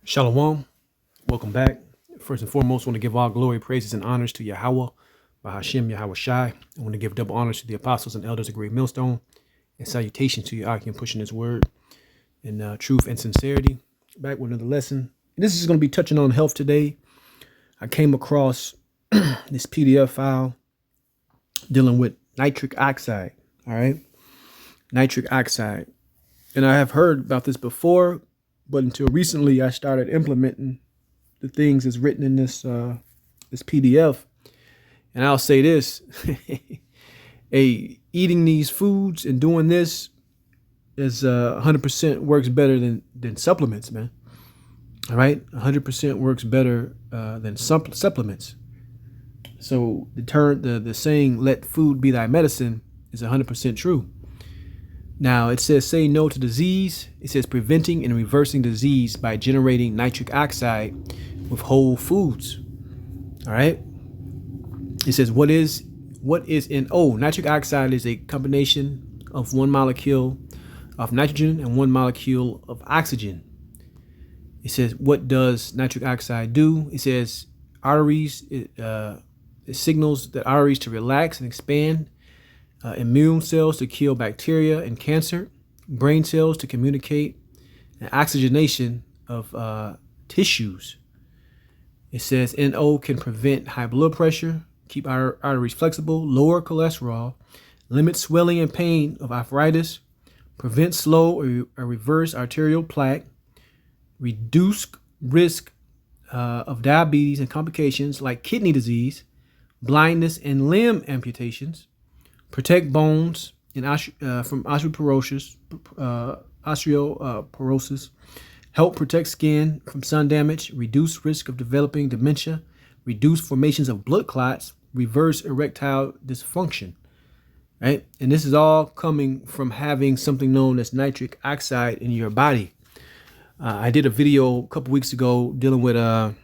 Shalom. Welcome back. First and foremost, I want to give all glory, praises, and honors to Yahweh, by Ahchyam, Yahweh Shai. I want to give double honors to the apostles and elders of Great Millstone, and salutations to Ahchyam pushing his word in truth and sincerity. Back with another lesson. This is going to be touching on health today. I came across this PDF file dealing with nitric oxide. All right. Nitric oxide. And I have heard about this before, but until recently, I started implementing the things that's written in this PDF. And I'll say this: eating these foods and doing this is 100% works better than supplements, man. All right, 100% works better than supplements. So the saying "let food be thy medicine" is 100% true. Now, it says say no to disease. It says preventing and reversing disease by generating nitric oxide with whole foods. All right. It says what is NO? Nitric oxide is a combination of one molecule of nitrogen and one molecule of oxygen. It says what does nitric oxide do? It says arteries. It signals the arteries to relax and expand. Immune cells to kill bacteria and cancer, brain cells to communicate, and oxygenation of tissues. It says NO can prevent high blood pressure, keep our arteries flexible, lower cholesterol, limit swelling and pain of arthritis, prevent slow or reverse arterial plaque, reduce risk of diabetes and complications like kidney disease, blindness, and limb amputations. Protect bones from osteoporosis. Help protect skin from sun damage. Reduce risk of developing dementia. Reduce formations of blood clots. Reverse erectile dysfunction. Right? And this is all coming from having something known as nitric oxide in your body. I did a video a couple weeks ago dealing with how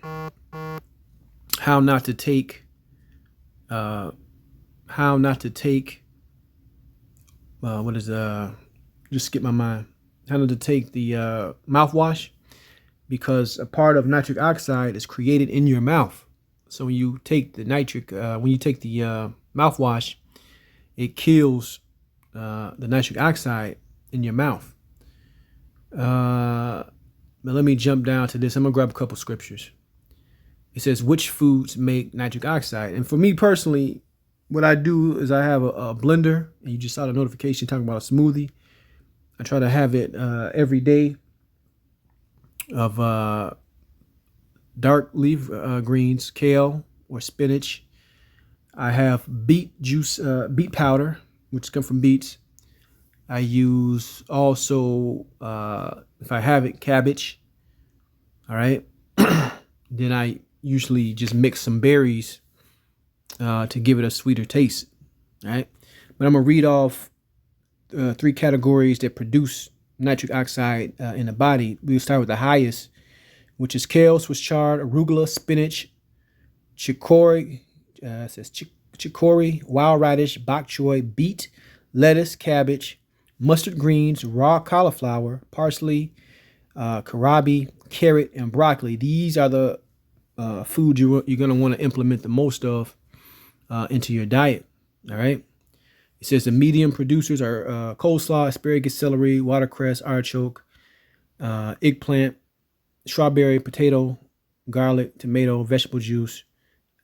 not to take just skip my mind. How not to take the mouthwash, because a part of nitric oxide is created in your mouth. So when you take the mouthwash, it kills the nitric oxide in your mouth. But let me jump down to this. I'm gonna grab a couple scriptures. It says which foods make nitric oxide, and for me personally, what I do is I have a blender, and you just saw the notification talking about a smoothie. I try to have it every day of dark leaf greens, kale or spinach. I have beet juice, beet powder, which come from beets. I use also, if I have it, cabbage. All right. Then I usually just mix some berries to give it a sweeter taste. All right. But I'm going to read off three categories that produce nitric oxide in the body. We'll start with the highest, which is kale, Swiss chard, arugula, spinach, chicory, chicory, wild radish, bok choy, beet, lettuce, cabbage, mustard greens, raw cauliflower, parsley, kohlrabi, carrot, and broccoli. These are the foods you're going to want to implement the most of into your diet. All right. It says the medium producers are coleslaw, asparagus, celery, watercress, artichoke, eggplant, strawberry, potato, garlic, tomato, vegetable juice,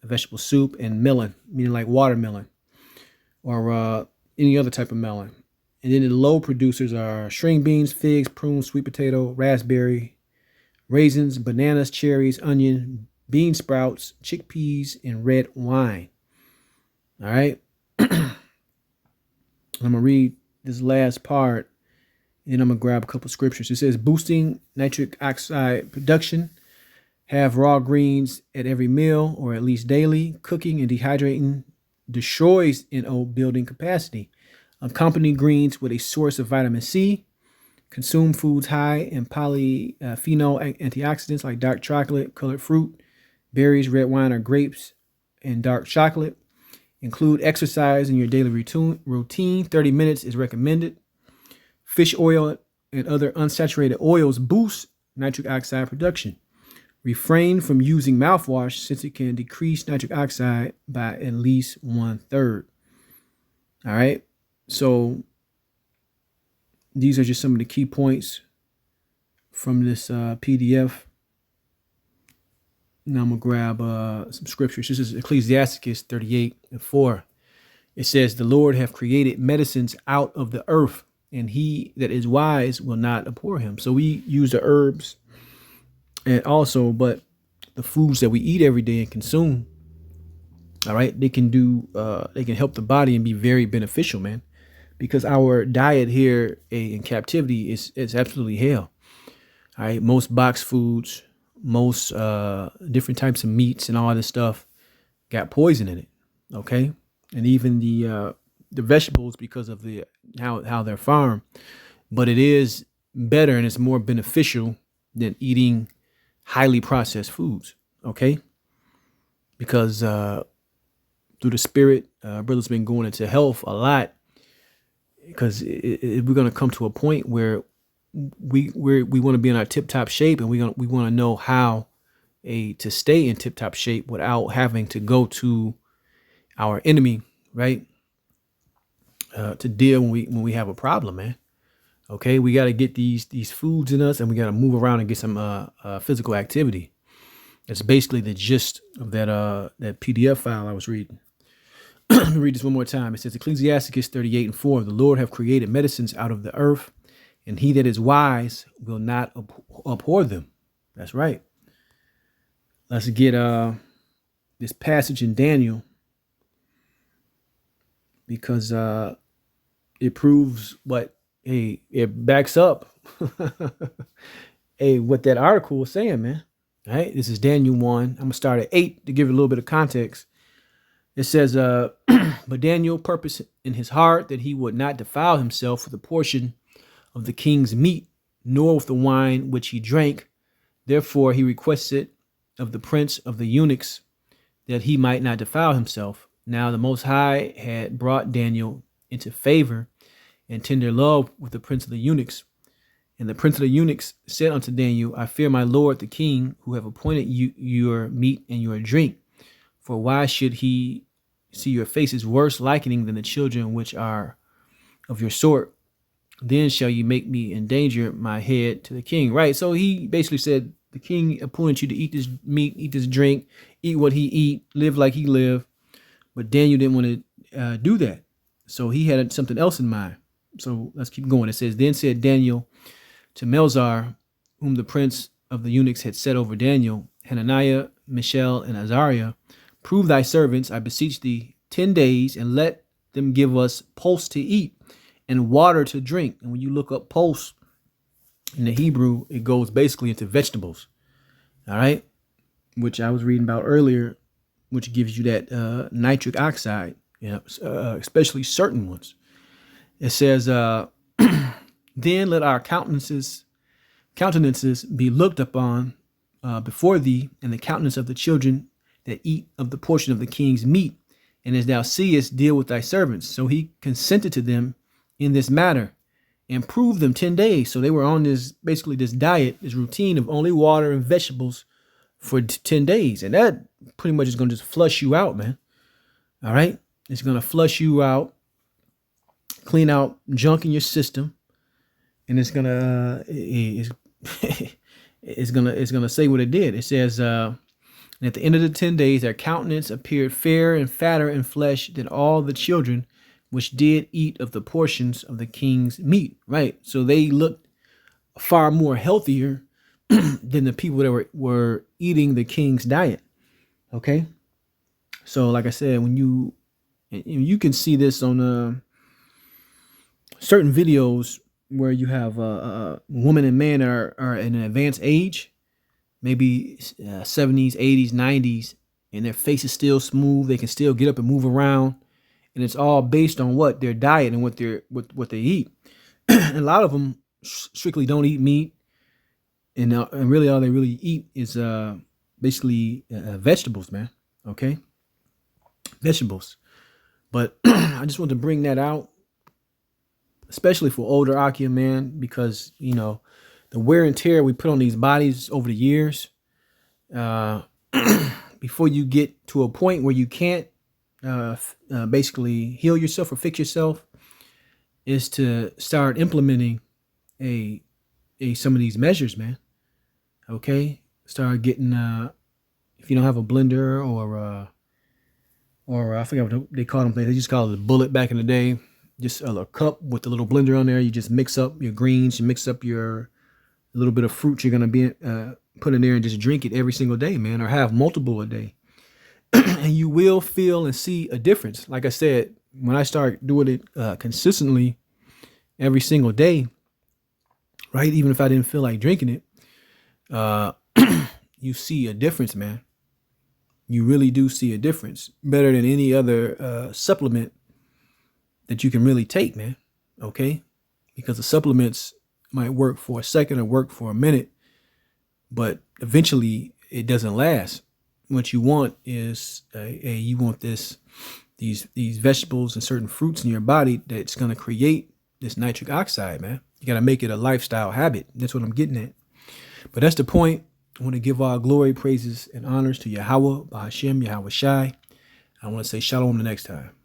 vegetable soup, and melon, meaning like watermelon or any other type of melon. And then the low producers are string beans, figs, prunes, sweet potato, raspberry, raisins, bananas, cherries, onion, bean sprouts, chickpeas, and red wine. All right. I'm going to read this last part, and then I'm going to grab a couple scriptures. It says, boosting nitric oxide production. Have raw greens at every meal or at least daily. Cooking and dehydrating destroys NO building capacity. Accompany greens with a source of vitamin C. Consume foods high in polyphenol antioxidants like dark chocolate, colored fruit, berries, red wine or grapes, and dark chocolate. Include exercise in your daily routine. 30 minutes is recommended. Fish oil and other unsaturated oils boost nitric oxide production. Refrain from using mouthwash since it can decrease nitric oxide by at least 1/3. All right. So these are just some of the key points from this PDF. Now I'm going to grab some scriptures. This is Ecclesiasticus 38:4. It says, the Lord hath created medicines out of the earth, and he that is wise will not abhor him. So we use the herbs and also, but the foods that we eat every day and consume, all right, they can help the body and be very beneficial, man, because our diet here in captivity is absolutely hell. All right. Most boxed foods, most different types of meats and all this stuff got poison in it. Okay. And even the vegetables, because of how they're farmed, but it is better and it's more beneficial than eating highly processed foods. Okay. Because through the spirit, brother's been going into health a lot, because we're going to come to a point where we want to be in our tip top shape, and we want to know how to stay in tip top shape without having to go to our enemy, right? To deal when we have a problem, man. Okay, we got to get these foods in us, and we got to move around and get some physical activity. That's basically the gist of that PDF file I was reading. Let me read this one more time. It says, Ecclesiasticus 38:4, the Lord have created medicines out of the earth, and he that is wise will not abhor them. That's right. Let's get this passage in Daniel, because it proves it backs up what that article was saying, man. All right, this is Daniel 1. I'm gonna start at 8 to give it a little bit of context. It says, but Daniel purposed in his heart that he would not defile himself with a portion of the king's meat, nor with the wine which he drank. Therefore he requested of the prince of the eunuchs that he might not defile himself. Now the Most High had brought Daniel into favor and tender love with the prince of the eunuchs. And the prince of the eunuchs said unto Daniel, I fear my lord the king, who have appointed you your meat and your drink. For why should he see your faces worse likening than the children which are of your sort? Then shall you make me endanger my head to the king. Right. So he basically said, the king appointed you to eat this meat, eat this drink, eat what he eat, live like he lived. But Daniel didn't want to do that. So he had something else in mind. So let's keep going. It says, then said Daniel to Melzar, whom the prince of the eunuchs had set over Daniel, Hananiah, Mishael, and Azariah, prove thy servants, I beseech thee, 10 days, and let them give us pulse to eat and water to drink. And when you look up pulse in the Hebrew, it goes basically into vegetables. All right. Which I was reading about earlier, which gives you that nitric oxide, especially certain ones. It says, then let our countenances be looked upon before thee, and the countenance of the children that eat of the portion of the king's meat. And as thou seest, deal with thy servants. So he consented to them in this matter and proved them 10 days. So they were on this diet, this routine of only water and vegetables for 10 days. And that pretty much is going to just flush you out, man. All right. It's going to flush you out, clean out junk in your system. And it's going to, it's going to say what it did. It says, and at the end of the 10 days, their countenance appeared fairer and fatter in flesh than all the children which did eat of the portions of the king's meat. Right. So they looked far more healthier than the people that were eating the king's diet. Okay. So like I said, when you can see this on certain videos where you have women and men are in an advanced age, maybe 70s, 80s, 90s, and their face is still smooth. They can still get up and move around. And it's all based on what their diet and what they eat. And a lot of them strictly don't eat meat. And really all they really eat is basically vegetables, man. Okay. Vegetables. But I just want to bring that out, especially for older Ahchyam, man, because, the wear and tear we put on these bodies over the years, uh, before you get to a point where you can't basically heal yourself or fix yourself, is to start implementing a some of these measures, man. Okay, start getting if you don't have a blender or I forget what they call them. They just call it a bullet back in the day. Just a cup with a little blender on there. You just mix up your greens. You mix up your little bit of fruit you're gonna be put in there and just drink it every single day, man, or have multiple a day, and you will feel and see a difference. Like I said, when I start doing it consistently every single day, right? Even if I didn't feel like drinking it, uh, you see a difference, man. You really do see a difference, better than any other supplement that you can really take, man. Okay, because the supplements might work for a second or work for a minute, but eventually it doesn't last. What you want is you want these vegetables and certain fruits in your body that's going to create this nitric oxide, man. You got to make it a lifestyle habit. That's what I'm getting at. But that's the point. I want to give all glory, praises, and honors to Yahweh, Ahchyam, Yahweh Shai. I want to say shalom the next time.